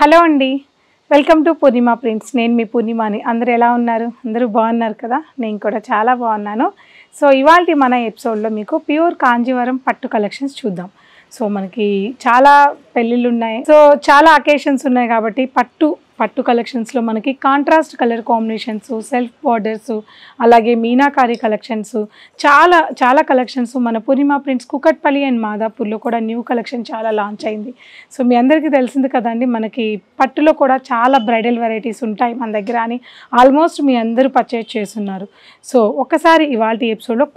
Hello అండి, welcome to Purnima prints. నేను మీ పూర్ణిమని. అందరూ ఎలా ఉన్నారు? అందరూ బాగున్నారు కదా? నేను కూడా చాలా బాగున్నాను. సో ఇవాళ మన ఎపిసోడ్లో మీకు ప్యూర్ కాంజీవరం పట్టు కలెక్షన్స్ చూద్దాం. సో మనకి చాలా పెళ్ళిళ్ళు ఉన్నాయి, సో చాలా అకేషన్స్ ఉన్నాయి కాబట్టి పట్టు కలెక్షన్స్లో మనకి contrast colour combinations, self borders, అలాగే మీనాకారి కలెక్షన్స్, చాలా కలెక్షన్స్ మన పూర్ణిమ ప్రింట్స్ కుకట్పల్లి అండ్ మాదాపూర్లో కూడా న్యూ కలెక్షన్ చాలా లాంచ్ అయింది. సో మీ అందరికీ తెలిసింది కదండి, మనకి పట్టులో కూడా చాలా బ్రైడల్ వెరైటీస్ ఉంటాయి మన దగ్గర అని ఆల్మోస్ట్ మీ అందరూ పర్చేజ్ చేస్తున్నారు. సో ఒకసారి ఇవాళ ఎపిసోడ్లో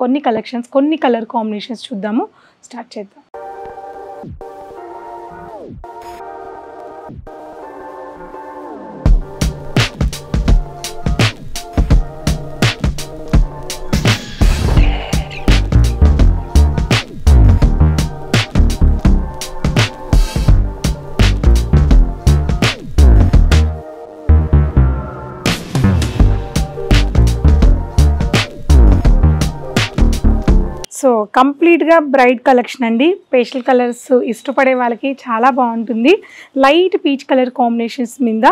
కొన్ని కలెక్షన్స్, కొన్ని కలర్ కాంబినేషన్స్ చూద్దాము. స్టార్ట్ చేద్దాం. సో కంప్లీట్గా బ్రైట్ కలెక్షన్ అండి. పేస్టల్ కలర్స్ ఇష్టపడే వాళ్ళకి చాలా బాగుంటుంది. లైట్ పీచ్ కలర్ కాంబినేషన్స్ మీద.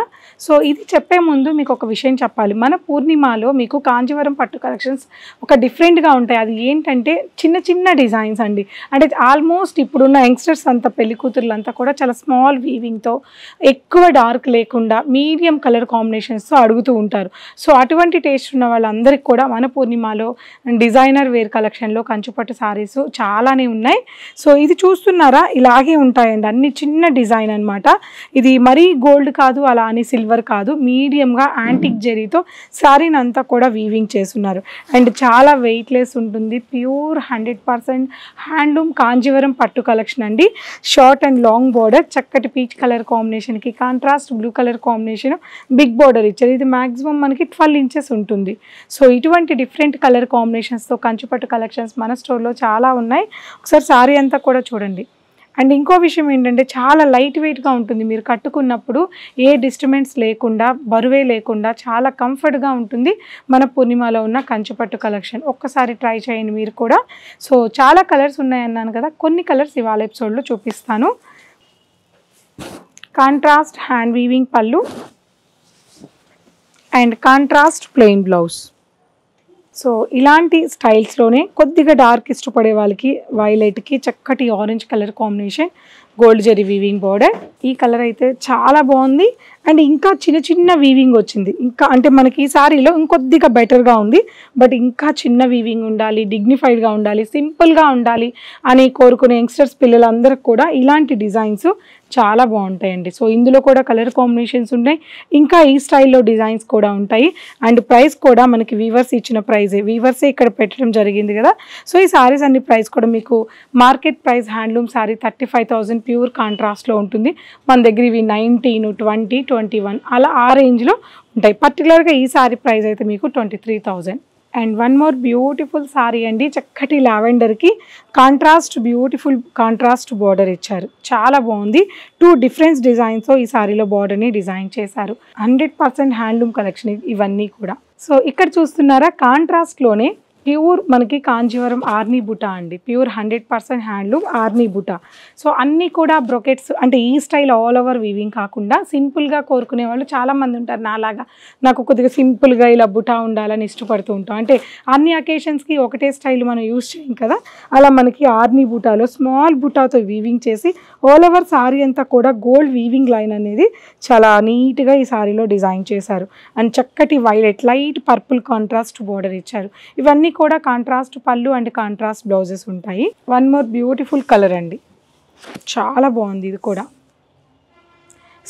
సో ఇది చెప్పే ముందు మీకు ఒక విషయం చెప్పాలి. మన పూర్ణిమలో మీకు కాంజీవరం పట్టు కలెక్షన్స్ ఒక డిఫరెంట్గా ఉంటాయి. అది ఏంటంటే చిన్న డిజైన్స్ అండి. అంటే ఆల్మోస్ట్ ఇప్పుడున్న యంగ్స్టర్స్ అంతా, పెళ్లి కూతుర్లంతా కూడా చాలా స్మాల్ వీవింగ్తో, ఎక్కువ డార్క్ లేకుండా మీడియం కలర్ కాంబినేషన్స్తో అడుగుతూ ఉంటారు. సో అటువంటి టేస్ట్ ఉన్న వాళ్ళందరికీ కూడా మన పూర్ణిమలో డిజైనర్ వేర్ కలెక్షన్లో కంచుపట్టు సారీస్ చాలానే ఉన్నాయి. సో ఇది చూస్తున్నారా, ఇలాగే ఉంటాయండి. అన్ని చిన్న డిజైన్ అనమాట. ఇది మరీ గోల్డ్ కాదు, అలా అని సిల్వర్ కాదు, మీడియంగా యాంటిక్ జెరీతో శారీని అంతా కూడా వీవింగ్ చేస్తున్నారు. అండ్ చాలా వెయిట్లెస్ ఉంటుంది. ప్యూర్ 100% హ్యాండ్లూమ్ కాంజీవరం పట్టు కలెక్షన్ అండి. షార్ట్ అండ్ లాంగ్ బార్డర్, చక్కటి peach colour combination contrast blue colour combination, big border ఇచ్చారు. ఇది మ్యాక్సిమం మనకి 12 ఇంచెస్ ఉంటుంది. సో ఇటువంటి డిఫరెంట్ కలర్ కాంబినేషన్స్తో కంచుపట్టు కలెక్షన్స్ మన స్టోర్లో చాలా ఉన్నాయి. ఒకసారి సారీ అంతా కూడా చూడండి. అండ్ ఇంకో విషయం ఏంటంటే, చాలా లైట్ వెయిట్గా ఉంటుంది. మీరు కట్టుకున్నప్పుడు ఏ డిస్టర్బెన్స్ లేకుండా, బరువే లేకుండా చాలా కంఫర్ట్గా ఉంటుంది మన పూర్ణిమలో ఉన్న కంచుపట్టు కలెక్షన్. ఒక్కసారి ట్రై చేయండి మీరు కూడా. సో చాలా కలర్స్ ఉన్నాయన్నాను కదా, కొన్ని కలర్స్ ఇవాళ ఎపిసోడ్లో చూపిస్తాను. కాంట్రాస్ట్ హ్యాండ్ వీవింగ్ పళ్ళు and contrast plain blouse. So ఇలాంటి స్టైల్స్లోనే కొద్దిగా డార్క్ ఇష్టపడే వాళ్ళకి వైలెట్కి చక్కటి orange colour combination, gold zari weaving border. ఈ కలర్ అయితే చాలా బాగుంది. అండ్ ఇంకా చిన్న వీవింగ్ వచ్చింది. ఇంకా అంటే మనకి ఈ సారీలో ఇంకొద్దిగా బెటర్గా ఉంది. బట్ ఇంకా చిన్న వీవింగ్ ఉండాలి, డిగ్నిఫైడ్గా ఉండాలి, సింపుల్గా ఉండాలి అని కోరుకునే యంగ్స్టర్స్ పిల్లలందరికీ కూడా ఇలాంటి డిజైన్స్ చాలా బాగుంటాయండి. సో ఇందులో కూడా కలర్ కాంబినేషన్స్ ఉన్నాయి, ఇంకా ఈ స్టైల్లో డిజైన్స్ కూడా ఉంటాయి. అండ్ ప్రైస్ కూడా మనకి వీవర్స్ ఇచ్చిన వీవర్సే ఇక్కడ పెట్టడం జరిగింది కదా. సో ఈ సారీస్ అన్ని ప్రైస్ కూడా మీకు market price handloom sorry 35,000 pure కాంట్రాస్ట్లో ఉంటుంది. మన దగ్గర ఇవి 19, 20, 21 అలా ఆ రేంజ్లో ఉంటాయి. పర్టికులర్గా ఈ సారీ ప్రైస్ అయితే మీకు 23,000. And one more beautiful sorry అండి. చక్కటి లావెండర్కి బ్యూటిఫుల్ కాంట్రాస్ట్ బార్డర్ ఇచ్చారు. చాలా బాగుంది. 2 డిఫరెంట్ డిజైన్స్తో ఈ సారీలో బార్డర్ని డిజైన్ చేశారు. 100% హ్యాండ్లూమ్ కలెక్షన్ ఇవన్నీ కూడా. సో ఇక్కడ చూస్తున్నారా, కాంట్రాస్ట్లోనే ప్యూర్ మనకి కాంజీవరం ఆర్నీ బుటా అండి. Pure 100% handloom ఆర్నీ buta. సో అన్నీ కూడా బ్రొకెట్స్, అంటే ఈ స్టైల్ ఆల్ ఓవర్ వీవింగ్ కాకుండా సింపుల్గా కోరుకునే వాళ్ళు చాలామంది ఉంటారు. నాలాగా నాకు కొద్దిగా సింపుల్గా ఇలా బుటా ఉండాలని ఇష్టపడుతూ ఉంటాం. అంటే అన్ని అకేషన్స్కి ఒకటే స్టైల్ మనం యూజ్ చేయం కదా. అలా మనకి ఆర్నీ బుటాలో స్మాల్ బుటాతో వీవింగ్ చేసి ఆల్ ఓవర్ సారీ అంతా కూడా గోల్డ్ వీవింగ్ లైన్ అనేది చాలా నీట్గా ఈ సారీలో డిజైన్ చేశారు. అండ్ చక్కటి violet, light purple contrast border ఇచ్చారు. ఇవన్నీ కూడా కాంట్రాస్ట్ పళ్ళు అండ్ కాంట్రాస్ట్ బ్లౌజెస్ ఉంటాయి. వన్ మోర్ బ్యూటిఫుల్ కలర్ అండి, చాలా బాగుంది ఇది కూడా.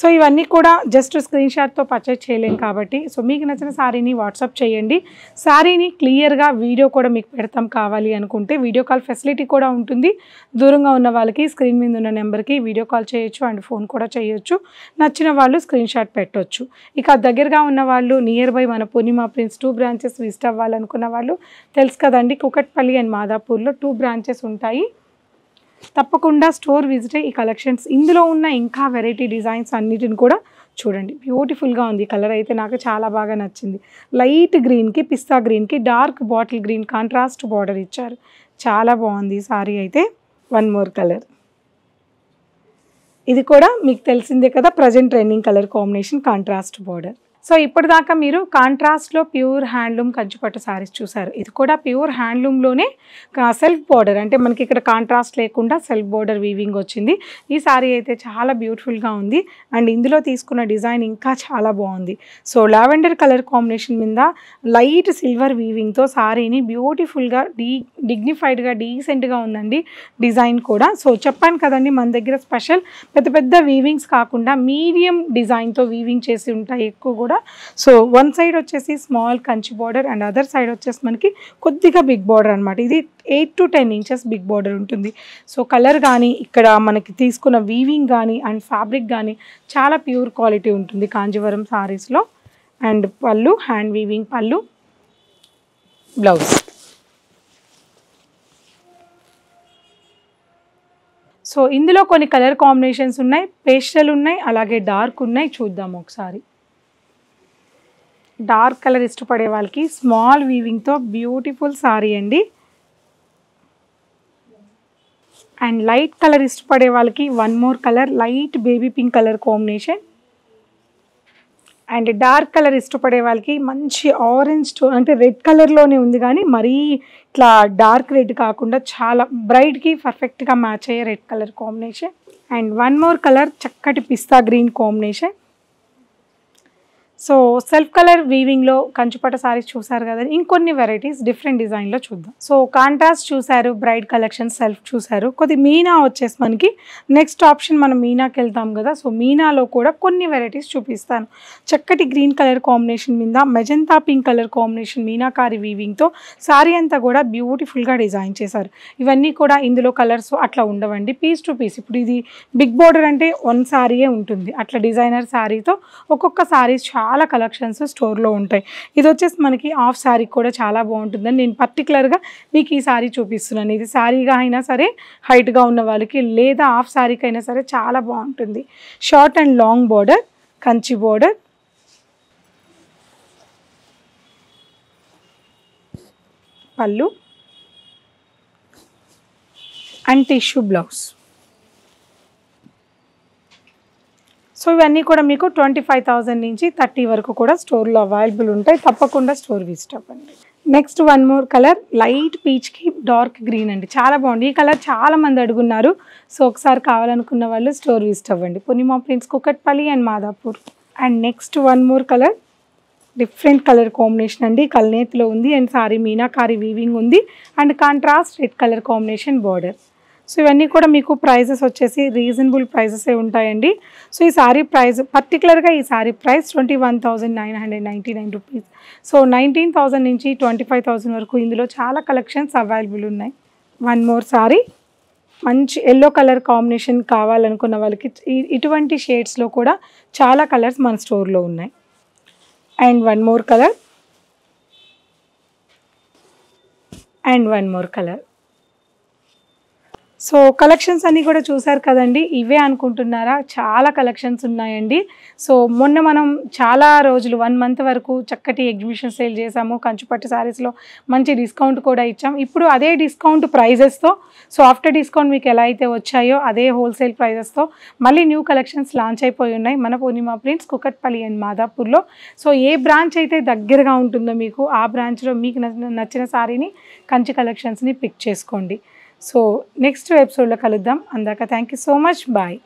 సో ఇవన్నీ కూడా జస్ట్ స్క్రీన్ షాట్తో పర్చేజ్ చేయలేం కాబట్టి, సో మీకు నచ్చిన శారీని వాట్సాప్ చేయండి. శారీని క్లియర్గా వీడియో కూడా మీకు పెడతాం. కావాలి అనుకుంటే వీడియో కాల్ ఫెసిలిటీ కూడా ఉంటుంది. దూరంగా ఉన్న వాళ్ళకి స్క్రీన్ మీద ఉన్న నెంబర్కి వీడియో కాల్ చేయొచ్చు అండ్ ఫోన్ కూడా చేయొచ్చు. నచ్చిన వాళ్ళు స్క్రీన్ షాట్ పెట్టవచ్చు. ఇక దగ్గరగా ఉన్న వాళ్ళు నియర్ బై మన పూర్ణిమ ప్రింట్స్ 2 బ్రాంచెస్ విజిట్ అవ్వాలనుకున్న వాళ్ళు తెలుసు కదండి, కుకట్పల్లి అండ్ మాదాపూర్లో 2 బ్రాంచెస్ ఉంటాయి. తప్పకుండా స్టోర్ విజిట్ అయ్యి ఈ కలెక్షన్స్, ఇందులో ఉన్న ఇంకా వెరైటీ డిజైన్స్ అన్నిటిని కూడా చూడండి. బ్యూటిఫుల్గా ఉంది. కలర్ అయితే నాకు చాలా బాగా నచ్చింది. లైట్ గ్రీన్కి, పిస్తా గ్రీన్కి dark bottle green contrast border ఇచ్చారు. చాలా బాగుంది ఈ సారీ అయితే. వన్ మోర్ కలర్, ఇది కూడా మీకు తెలిసిందే కదా, present trending colour combination contrast border. So ఇప్పటిదాకా మీరు కాంట్రాస్ట్లో ప్యూర్ హ్యాండ్లూమ్ కంచిపట్టు శారీస్ చూసారు. ఇది కూడా ప్యూర్ హ్యాండ్లూమ్లోనే సెల్ఫ్ బార్డర్, అంటే మనకి ఇక్కడ కాంట్రాస్ట్ లేకుండా సెల్ఫ్ బార్డర్ వీవింగ్ వచ్చింది. ఈ శారీ అయితే చాలా బ్యూటిఫుల్గా ఉంది అండ్ ఇందులో తీసుకున్న డిజైన్ ఇంకా చాలా బాగుంది. సో లావెండర్ కలర్ కాంబినేషన్ మీద లైట్ సిల్వర్ వీవింగ్తో శారీని బ్యూటిఫుల్గా డిగ్నిఫైడ్గా డీసెంట్గా ఉందండి డిజైన్ కూడా. సో చెప్పాను కదండి, మన దగ్గర స్పెషల్ పెద్ద పెద్ద వీవింగ్స్ కాకుండా మీడియం డిజైన్తో వీవింగ్ చేసి ఉంటాయి ఎక్కువ కూడా. సో వన్ సైడ్ వచ్చేసి small Kanchi border and other side వచ్చేసి మనకి కొద్దిగా బిగ్ బార్డర్ అనమాట. ఇది 8 to 10 ఇంచెస్ బిగ్ బార్డర్ ఉంటుంది. సో కలర్ కానీ ఇక్కడ మనకి తీసుకున్న వీవింగ్ కానీ అండ్ ఫ్యాబ్రిక్ కానీ చాలా ప్యూర్ క్వాలిటీ ఉంటుంది కాంజీవరం సారీస్లో. అండ్ పళ్ళు హ్యాండ్ వీవింగ్ పళ్ళు, బ్లౌజ్. సో ఇందులో కొన్ని కలర్ కాంబినేషన్స్ ఉన్నాయి, పేస్టల్ ఉన్నాయి, అలాగే డార్క్ ఉన్నాయి. చూద్దాం ఒకసారి. డార్క్ కలర్ ఇష్టపడే వాళ్ళకి స్మాల్ వీవింగ్తో బ్యూటిఫుల్ సారీ అండి. అండ్ లైట్ కలర్ ఇష్టపడే వాళ్ళకి one more colour, light baby pink colour combination. And dark colour ఇష్టపడే వాళ్ళకి మంచి ఆరెంజ్ టోన్, అంటే రెడ్ కలర్లోనే ఉంది కానీ మరీ ఇట్లా డార్క్ రెడ్ కాకుండా చాలా బ్రైట్కి పర్ఫెక్ట్గా మ్యాచ్ అయ్యే red colour combination. And one more colour చక్కటి పిస్తా green combination. So self colour వీవింగ్లో కంచిపట్టు సారీస్ చూసారు కదా, ఇంకొన్ని వెరైటీస్ డిఫరెంట్ డిజైన్లో చూద్దాం. సో కాంట్రాస్ట్ చూసారు, బ్రైడ్ కలెక్షన్ సెల్ఫ్ చూసారు. కొద్ది మీనా వచ్చేసి మనకి నెక్స్ట్ ఆప్షన్, మనం మీనాకి వెళ్తాం కదా. సో మీనాలో కూడా కొన్ని వెరైటీస్ చూపిస్తాను. చక్కటి గ్రీన్ కలర్ కాంబినేషన్ మీద magenta pink colour combination meenakari వీవింగ్తో సారీ అంతా కూడా బ్యూటిఫుల్గా డిజైన్ చేశారు. ఇవన్నీ కూడా ఇందులో కలర్స్ అట్లా ఉండవండి, పీస్ టు పీస్. ఇప్పుడు ఇది బిగ్ బోర్డర్ అంటే వన్ సారీయే ఉంటుంది, అట్లా డిజైనర్ శారీతో ఒక్కొక్క సారీస్ చాలా కలెక్షన్స్ స్టోర్లో ఉంటాయి. ఇది వచ్చేసి మనకి హాఫ్ శారీ కూడా చాలా బాగుంటుందని నేను పర్టికులర్గా మీకు ఈ శారీ చూపిస్తున్నాను. ఇది శారీగా అయినా సరే, హైట్గా ఉన్న వాళ్ళకి, లేదా హాఫ్ శారీకి అయినా సరే చాలా బాగుంటుంది. Short and long border, Kanchi border, పళ్ళు అండ్ టిష్యూ బ్లౌజ్. సో ఇవన్నీ కూడా మీకు 25,000 నుంచి 30 వరకు కూడా స్టోర్లో అవైలబుల్ ఉంటాయి. తప్పకుండా స్టోర్ విజిట్ అవ్వండి. Next one more colour, light పీచ్కి డార్క్ గ్రీన్ అండి, చాలా బాగుంది. ఈ కలర్ చాలా మంది అడుగున్నారు. సో ఒకసారి కావాలనుకున్న వాళ్ళు స్టోర్ విజిట్ అవ్వండి. Purnima prints, Kukatpally and Madhapur. And next one more colour, different colour combination అండి, కల్నేతిలో ఉంది అండ్ సారీ మీనాకారి వీవింగ్ ఉంది and contrast red colour combination border. So ఇవన్నీ కూడా మీకు ప్రైజెస్ వచ్చేసి రీజనబుల్ ప్రైజెసే ఉంటాయండి. సో ఈ సారీ ప్రైస్ పర్టికులర్గా ఈ సారీ ప్రైస్ 21,999 రూపీస్. సో 19,000 నుంచి 25,000 వరకు ఇందులో చాలా కలెక్షన్స్ అవైలబుల్ ఉన్నాయి. వన్ మోర్ సారీ, మంచి ఎల్లో కలర్ కాంబినేషన్ కావాలనుకున్న వాళ్ళకి ఇటువంటి షేడ్స్లో కూడా చాలా కలర్స్ మన స్టోర్లో ఉన్నాయి. And one more colour and one more colour. So collections అన్నీ కూడా చూసారు కదండి, ఇవే అనుకుంటున్నారా? చాలా కలెక్షన్స్ ఉన్నాయండి. సో మొన్న మనం చాలా రోజులు 1 మంత్ వరకు చక్కటి ఎగ్జిబిషన్ సేల్ చేసాము. కంచిపట్టు శారీస్లో మంచి డిస్కౌంట్ కూడా ఇచ్చాం. ఇప్పుడు అదే డిస్కౌంట్ ప్రైజెస్తో, సో ఆఫ్టర్ డిస్కౌంట్ మీకు ఎలా అయితే వచ్చాయో అదే హోల్సేల్ ప్రైజెస్తో మళ్ళీ న్యూ కలెక్షన్స్ లాంచ్ అయిపోయి ఉన్నాయి మన పూర్ణిమ ప్రింట్స్, కుకట్పల్లి అండ్ మాదాపూర్లో. సో ఏ బ్రాంచ్ అయితే దగ్గరగా ఉంటుందో మీకు, ఆ బ్రాంచ్లో మీకు నచ్చిన శారీని, కంచి కలెక్షన్స్ని పిక్ చేసుకోండి. సో నెక్స్ట్ ఎపిసోడ్లో కలుద్దాం. అందాక thank you so much, bye.